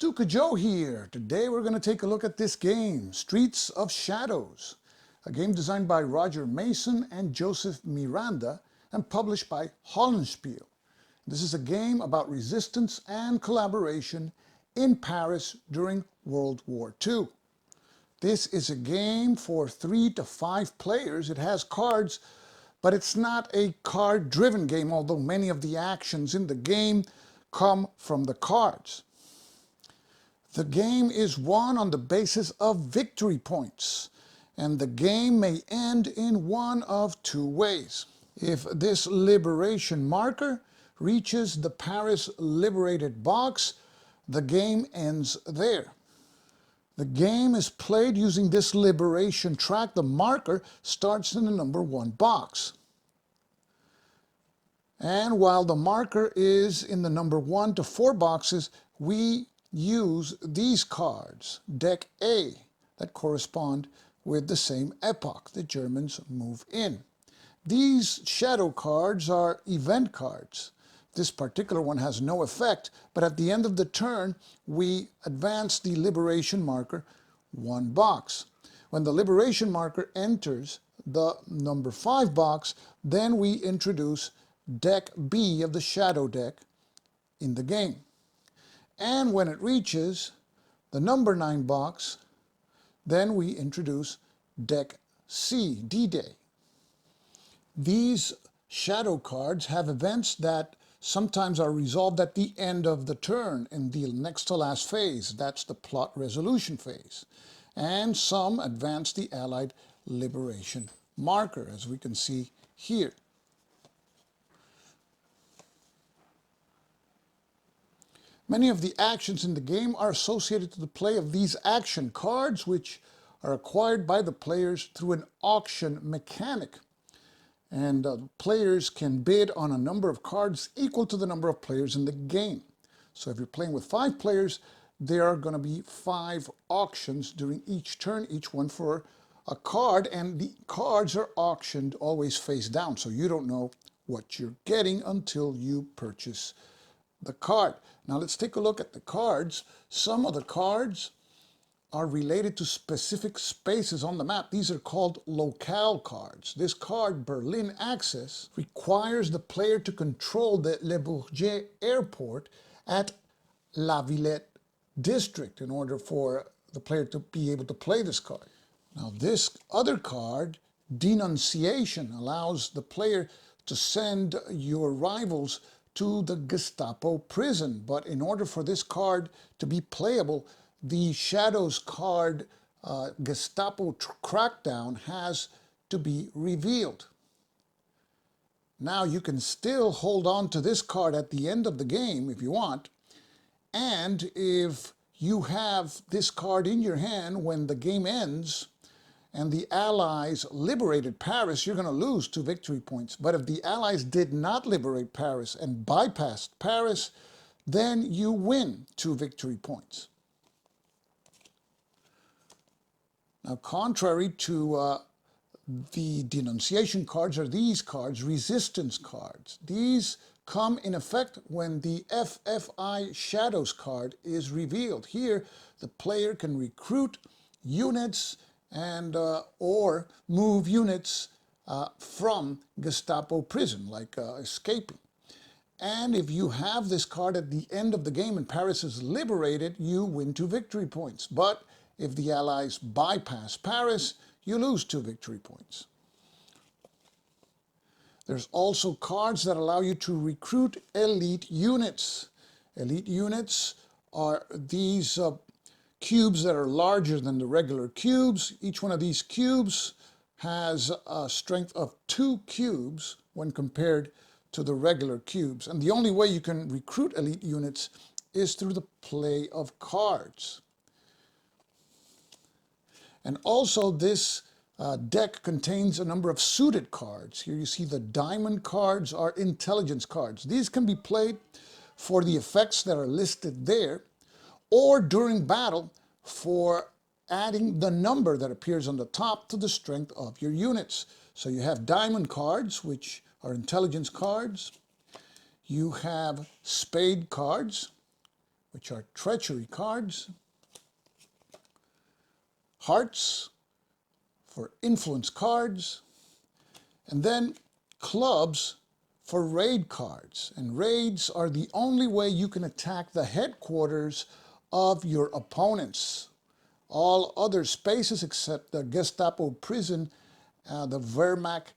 Stuka Joe here. Today we're going to take a look at this game, Streets of Shadows, a game designed by Roger Mason and Joseph Miranda and published by Hollandspiele. This is a game about resistance and collaboration in Paris during World War II. This is a game for 3 to 5 players. It has cards, but it's not a card-driven game, although many of the actions in the game come from the cards. The game is won on the basis of victory points, and the game may end in one of two ways. If this liberation marker reaches the Paris liberated box, the game ends there. The game is played using this liberation track. The marker starts in the number 1 box. And while the marker is in the number 1 to 4 boxes, we use these cards, deck A, that correspond with the same epoch the Germans move in. These shadow cards are event cards. This particular one has no effect, but at the end of the turn, we advance the liberation marker 1 box. When the liberation marker enters the number 5 box, then we introduce deck B of the shadow deck in the game. And when it reaches the number 9 box, then we introduce deck C, D-Day. These shadow cards have events that sometimes are resolved at the end of the turn in the next to last phase. That's the plot resolution phase. And some advance the Allied liberation marker, as we can see here. Many of the actions in the game are associated to the play of these action cards, which are acquired by the players through an auction mechanic. And players can bid on a number of cards equal to the number of players in the game. So if you're playing with 5 players, there are going to be 5 auctions during each turn, each one for a card, and the cards are auctioned always face down, so you don't know what you're getting until you purchase the card. Now let's take a look at the cards. Some of the cards are related to specific spaces on the map. These are called locale cards. This card, Berlin Access, requires the player to control the Le Bourget airport at La Villette district in order for the player to be able to play this card. Now this other card, Denunciation, allows the player to send your rivals to the Gestapo prison. But in order for this card to be playable, the Shadows card Gestapo Crackdown has to be revealed. Now you can still hold on to this card at the end of the game if you want, and if you have this card in your hand when the game ends and the Allies liberated Paris, you're going to lose 2 victory points. But if the Allies did not liberate Paris and bypassed Paris, then you win 2 victory points. Now, contrary to the denunciation cards are these cards, resistance cards. These come in effect when the FFI Shadows card is revealed. Here, the player can recruit units and or move units from Gestapo prison, like escaping. And if you have this card at the end of the game and Paris is liberated, you win 2 victory points. But if the Allies bypass Paris, you lose 2 victory points. There's also cards that allow you to recruit elite units. Elite units are these cubes that are larger than the regular cubes. Each one of these cubes has a strength of 2 cubes when compared to the regular cubes. And the only way you can recruit elite units is through the play of cards. And also this deck contains a number of suited cards. Here you see the diamond cards are intelligence cards. These can be played for the effects that are listed there, or during battle for adding the number that appears on the top to the strength of your units. So you have diamond cards, which are intelligence cards. You have spade cards, which are treachery cards, hearts for influence cards, and then clubs for raid cards. And raids are the only way you can attack the headquarters of your opponents. All other spaces except the Gestapo prison, the Wehrmacht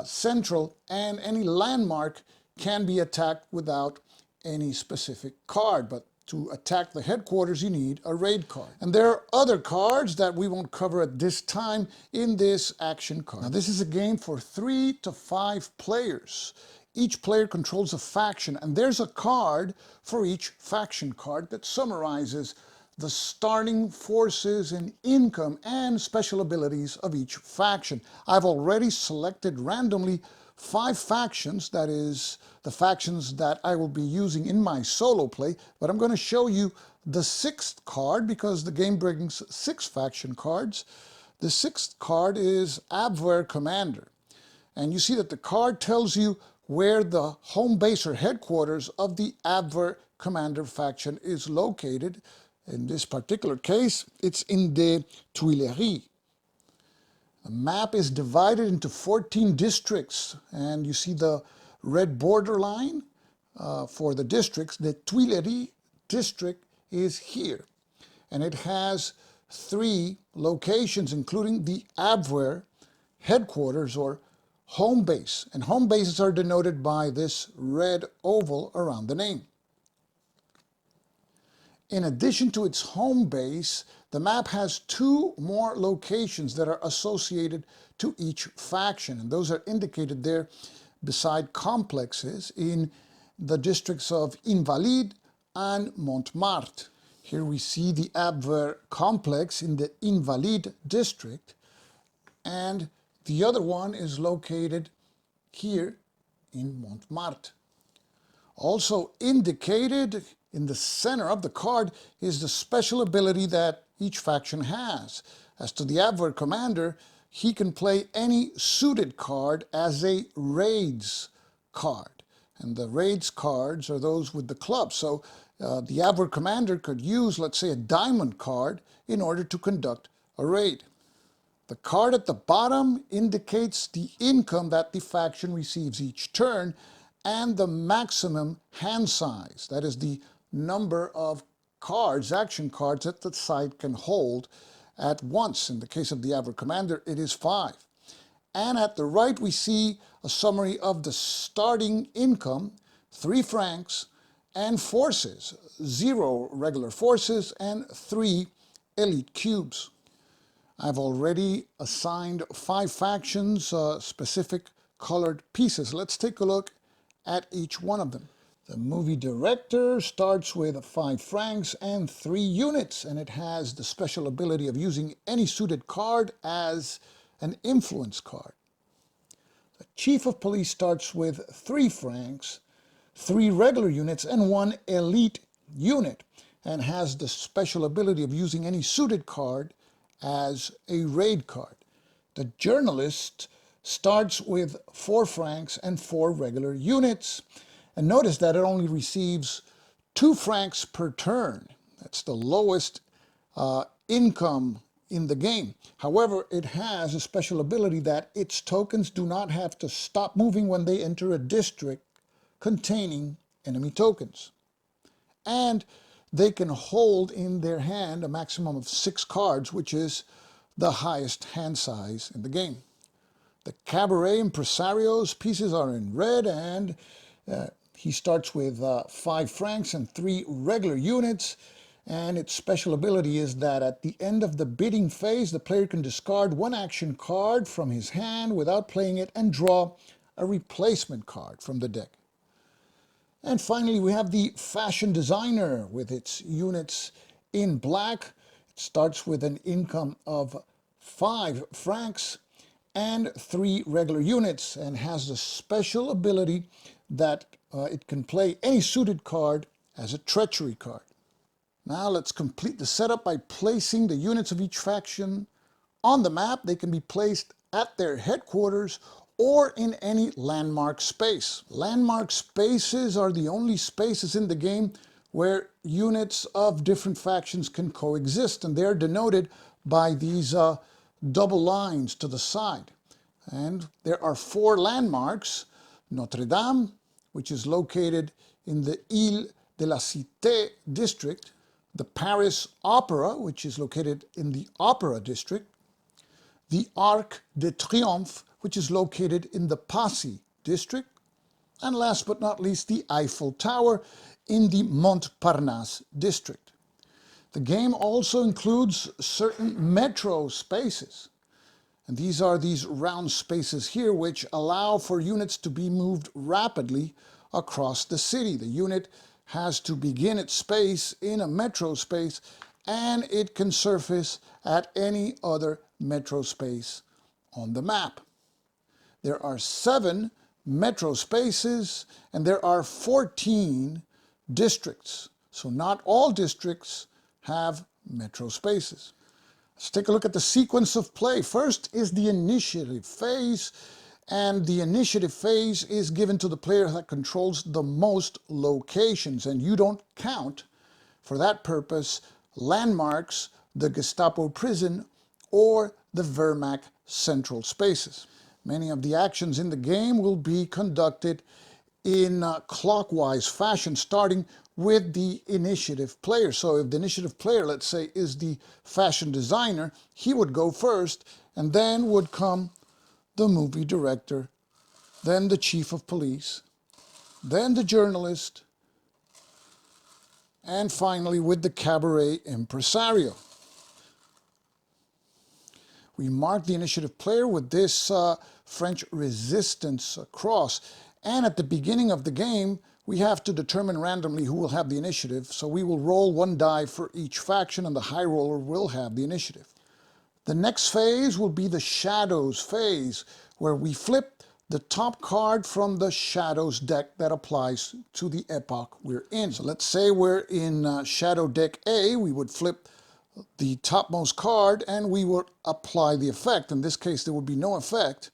Central, and any landmark can be attacked without any specific card. But to attack the headquarters, you need a raid card. And there are other cards that we won't cover at this time in this action card. Now, this is a game for 3 to 5 players. Each player controls a faction, and there's a card for each faction card that summarizes the starting forces and income and special abilities of each faction. I've already selected randomly 5 factions, that is the factions that I will be using in my solo play, but I'm going to show you the 6th card because the game brings 6 faction cards. The 6th card is Abwehr Commander, and you see that the card tells you where the home base or headquarters of the Abwehr Commander faction is located. In this particular case, it's in the Tuileries. The map is divided into 14 districts, and you see the red border line for the districts. The Tuileries district is here, and it has 3 locations, including the Abwehr headquarters or home base. And home bases are denoted by this red oval around the name. In addition to its home base, the map has 2 more locations that are associated to each faction, and those are indicated there beside complexes in the districts of Invalides and Montmartre. Here we see the Abwehr complex in the Invalides district, and the other one is located here in Montmartre. Also indicated in the center of the card is the special ability that each faction has. As to the Abwehr Commander, he can play any suited card as a raids card. And the raids cards are those with the club. So the Abwehr Commander could use, let's say, a diamond card in order to conduct a raid. The card at the bottom indicates the income that the faction receives each turn and the maximum hand size. That is the number of cards, action cards, that the side can hold at once. In the case of the Abwehr Commander, it is 5. And at the right, we see a summary of the starting income, 3 francs, and forces, 0 regular forces and 3 elite cubes. I've already assigned 5 factions, specific colored pieces. Let's take a look at each one of them. The movie director starts with 5 francs and 3 units, and it has the special ability of using any suited card as an influence card. The chief of police starts with 3 francs, 3 regular units, and 1 elite unit, and has the special ability of using any suited card as a raid card. The journalist starts with 4 francs and 4 regular units. And notice that it only receives 2 francs per turn. That's the lowest income in the game. However, it has a special ability that its tokens do not have to stop moving when they enter a district containing enemy tokens. And they can hold in their hand a maximum of 6 cards, which is the highest hand size in the game. The cabaret impresario's pieces are in red, and he starts with 5 francs and 3 regular units, and its special ability is that at the end of the bidding phase, the player can discard 1 action card from his hand without playing it and draw a replacement card from the deck. And finally, we have the fashion designer with its units in black. It starts with an income of 5 francs and 3 regular units, and has the special ability that it can play any suited card as a treachery card. Now let's complete the setup by placing the units of each faction on the map. They can be placed at their headquarters or in any landmark space. Landmark spaces are the only spaces in the game where units of different factions can coexist, and they're denoted by these double lines to the side. And there are 4 landmarks: Notre Dame, which is located in the Ile de la Cité district; the Paris Opera, which is located in the Opera district; the Arc de Triomphe, which is located in the Passy district; and last but not least, the Eiffel Tower in the Montparnasse district. The game also includes certain metro spaces. And these are these round spaces here, which allow for units to be moved rapidly across the city. The unit has to begin its space in a metro space, and it can surface at any other metro space on the map. There are 7 metro spaces, and there are 14 districts. So not all districts have metro spaces. Let's take a look at the sequence of play. First is the initiative phase, and the initiative phase is given to the player that controls the most locations, and you don't count, for that purpose, landmarks, the Gestapo prison, or the Wehrmacht central spaces. Many of the actions in the game will be conducted in clockwise fashion, starting with the initiative player. So if the initiative player, let's say, is the fashion designer, he would go first, and then would come the movie director, then the chief of police, then the journalist, and finally with the cabaret impresario. We mark the initiative player with this French resistance cross, and at the beginning of the game we have to determine randomly who will have the initiative, so we will roll 1 die for each faction, and the high roller will have the initiative. The next phase will be the shadows phase, where we flip the top card from the shadows deck that applies to the epoch we're in. So let's say we're in shadow deck A, we would flip the topmost card and we would apply the effect. In this case there would be no effect,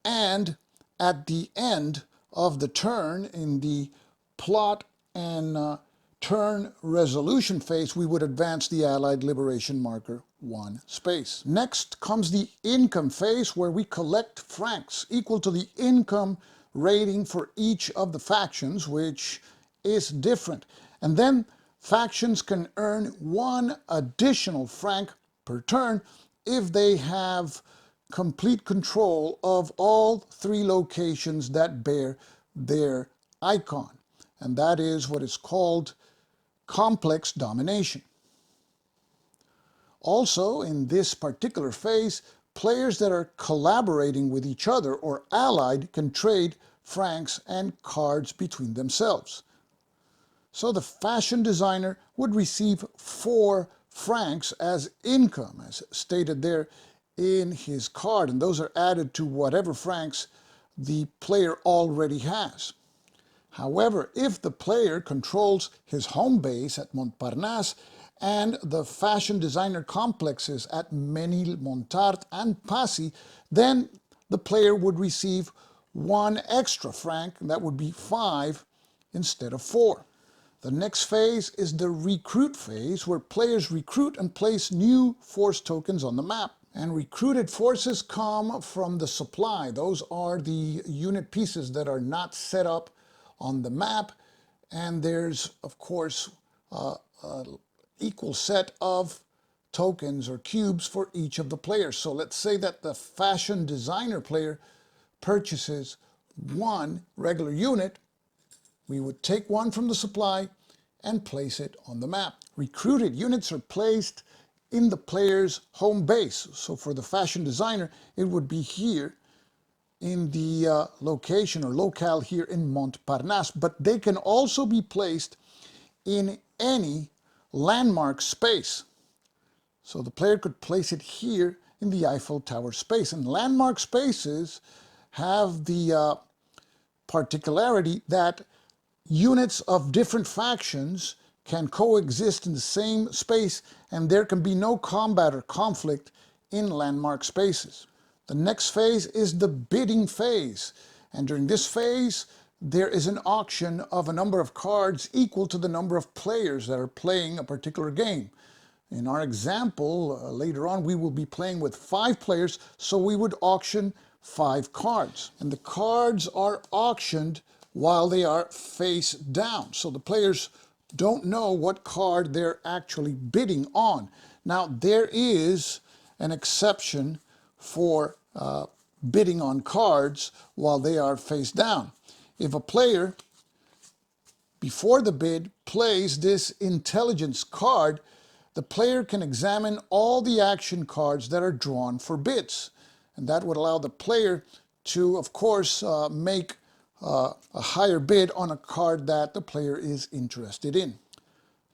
and at the end of the turn, in the plot and turn resolution phase, we would advance the Allied liberation marker 1 space. Next comes the income phase, where we collect francs equal to the income rating for each of the factions, which is different. And then factions can earn 1 additional franc per turn if they have complete control of all 3 locations that bear their icon. And that is what is called complex domination. Also, in this particular phase, players that are collaborating with each other or allied can trade francs and cards between themselves. So the fashion designer would receive 4 francs as income, as stated there in his card, and those are added to whatever francs the player already has. However, if the player controls his home base at Montparnasse and the fashion designer complexes at Ménilmontant and Passy, then the player would receive 1 extra franc, and that would be 5 instead of 4. The next phase is the recruit phase, where players recruit and place new force tokens on the map. And recruited forces come from the supply. Those are the unit pieces that are not set up on the map, and there's of course an equal set of tokens or cubes for each of the players. So let's say that the fashion designer player purchases 1 regular unit. We would take 1 from the supply and place it on the map. Recruited units are placed in the player's home base. So for the fashion designer, it would be here in the location or locale here in Montparnasse, but they can also be placed in any landmark space. So the player could place it here in the Eiffel Tower space. And landmark spaces have the particularity that units of different factions can coexist in the same space, and there can be no combat or conflict in landmark spaces. The next phase is the bidding phase, and during this phase there is an auction of a number of cards equal to the number of players that are playing a particular game. In our example, later on, we will be playing with 5 players, so we would auction 5 cards. And the cards are auctioned while they are face down. So the players don't know what card they're actually bidding on. Now, there is an exception for bidding on cards while they are face down. If a player, before the bid, plays this intelligence card, the player can examine all the action cards that are drawn for bids. And that would allow the player to, of course, make a higher bid on a card that the player is interested in.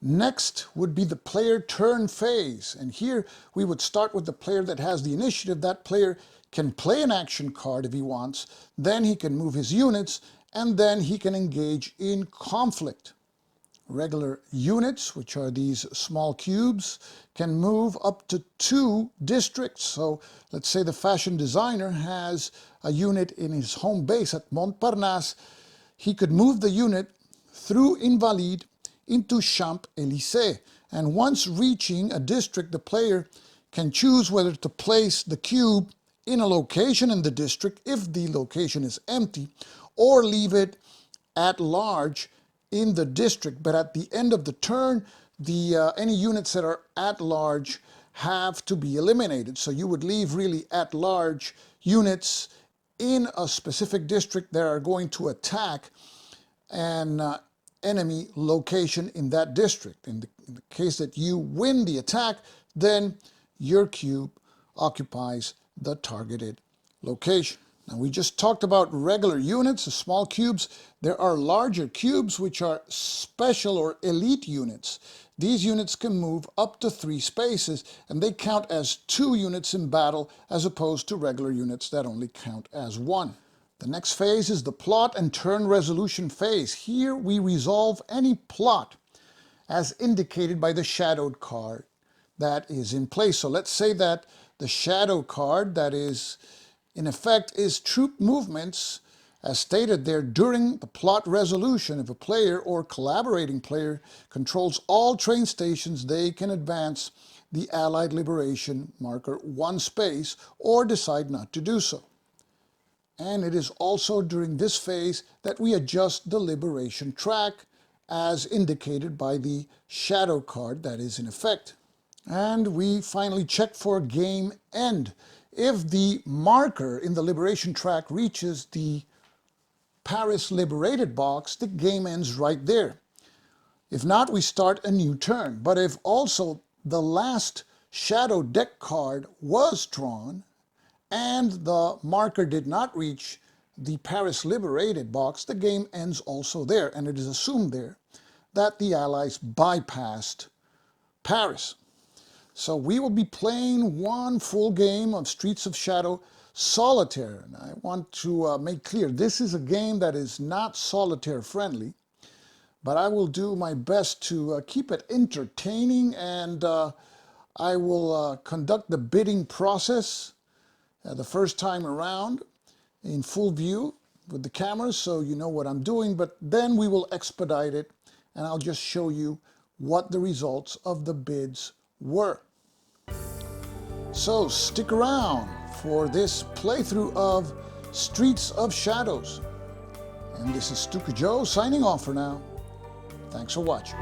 Next would be the player turn phase. And here we would start with the player that has the initiative. That player can play an action card if he wants, then he can move his units, and then he can engage in conflict. Regular units, which are these small cubes, can move up to 2 districts. So let's say the fashion designer has a unit in his home base at Montparnasse. He could move the unit through Invalides into Champs-Élysées. And once reaching a district, the player can choose whether to place the cube in a location in the district if the location is empty, or leave it at large in the district. But at the end of the turn, any units that are at large have to be eliminated. So you would leave really at large units in a specific district that are going to attack an enemy location in that district. In the case that you win the attack, then your cube occupies the targeted location. Now, we just talked about regular units, the small cubes. There are larger cubes, which are special or elite units. These units can move up to 3 spaces, and they count as 2 units in battle, as opposed to regular units that only count as 1. The next phase is the plot and turn resolution phase. Here we resolve any plot as indicated by the shadowed card that is in place. So let's say that the shadow card that is in effect is troop movements, as stated there. During the plot resolution, if a player or collaborating player controls all train stations, they can advance the Allied liberation marker 1 space or decide not to do so. And it is also during this phase that we adjust the liberation track as indicated by the shadow card that is in effect. And we finally check for game end. If the marker in the liberation track reaches the Paris liberated box, the game ends right there. If not, we start a new turn. But if also the last shadow deck card was drawn and the marker did not reach the Paris liberated box, the game ends also there. And it is assumed there that the Allies bypassed Paris. So we will be playing 1 full game of Streets of Shadow Solitaire. And I want to make clear, this is a game that is not solitaire friendly, but I will do my best to keep it entertaining, and I will conduct the bidding process the first time around in full view with the cameras, so you know what I'm doing, but then we will expedite it, and I'll just show you what the results of the bids were. So stick around for this playthrough of Streets of Shadows. And this is Stuka Joe signing off for now. Thanks for watching.